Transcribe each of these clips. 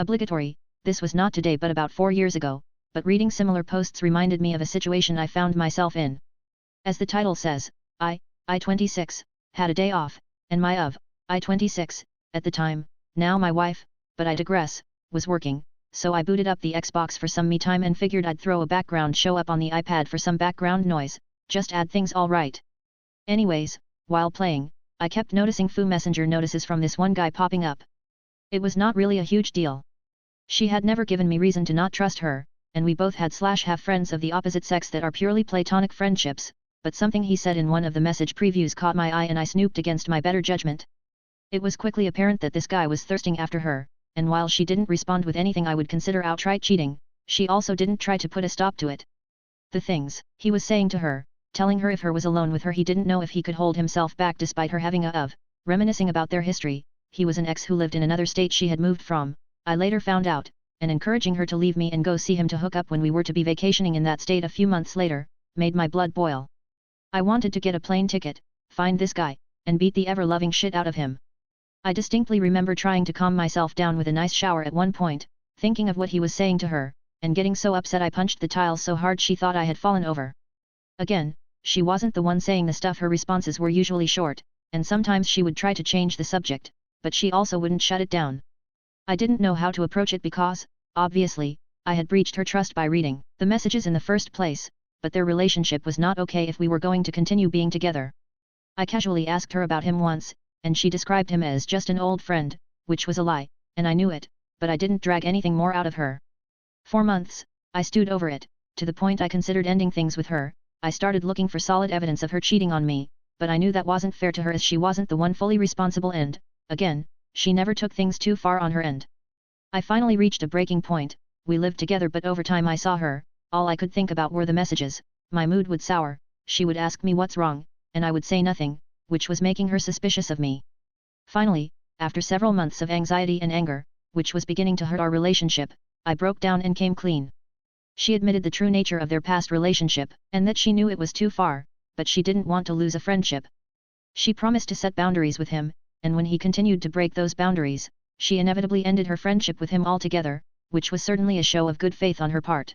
Obligatory. This was not today but about 4 years ago, but reading similar posts reminded me of a situation I found myself in. As the title says, I-26, had a day off, and my I-26, at the time, now my wife, but I digress, was working, so I booted up the Xbox for some me time and figured I'd throw a background show up on the iPad for some background noise, just add things all right. Anyways, while playing, I kept noticing FU Messenger notices from this one guy popping up. It was not really a huge deal. She had never given me reason to not trust her, and we both had/have friends of the opposite sex that are purely platonic friendships, but something he said in one of the message previews caught my eye and I snooped against my better judgment. It was quickly apparent that this guy was thirsting after her, and while she didn't respond with anything I would consider outright cheating, she also didn't try to put a stop to it. The things he was saying to her, telling her if her was alone with her he didn't know if he could hold himself back despite her having reminiscing about their history, he was an ex who lived in another state she had moved from, I later found out, and encouraging her to leave me and go see him to hook up when we were to be vacationing in that state a few months later, made my blood boil. I wanted to get a plane ticket, find this guy, and beat the ever-loving shit out of him. I distinctly remember trying to calm myself down with a nice shower at one point, thinking of what he was saying to her, and getting so upset I punched the tiles so hard she thought I had fallen over. Again, she wasn't the one saying the stuff. Her responses were usually short, and sometimes she would try to change the subject, but she also wouldn't shut it down. I didn't know how to approach it because, obviously, I had breached her trust by reading the messages in the first place, but their relationship was not okay if we were going to continue being together. I casually asked her about him once, and she described him as just an old friend, which was a lie, and I knew it, but I didn't drag anything more out of her. For months, I stewed over it, to the point I considered ending things with her. I started looking for solid evidence of her cheating on me, but I knew that wasn't fair to her as she wasn't the one fully responsible and, again, she never took things too far on her end. I finally reached a breaking point. We lived together but over time I saw her, all I could think about were the messages, my mood would sour, she would ask me what's wrong, and I would say nothing, which was making her suspicious of me. Finally, after several months of anxiety and anger, which was beginning to hurt our relationship, I broke down and came clean. She admitted the true nature of their past relationship, and that she knew it was too far, but she didn't want to lose a friendship. She promised to set boundaries with him, and when he continued to break those boundaries, she inevitably ended her friendship with him altogether, which was certainly a show of good faith on her part.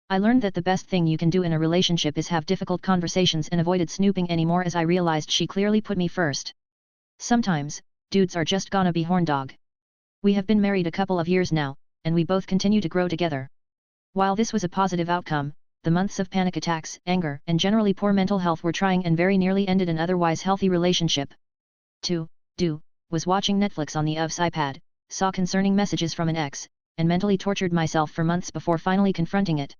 I learned that the best thing you can do in a relationship is have difficult conversations and avoided snooping anymore as I realized she clearly put me first. Sometimes, dudes are just gonna be horndog. We have been married a couple of years now, and we both continue to grow together. While this was a positive outcome, the months of panic attacks, anger, and generally poor mental health were trying and very nearly ended an otherwise healthy relationship. Was watching Netflix on the OV's iPad, saw concerning messages from an ex, and mentally tortured myself for months before finally confronting it.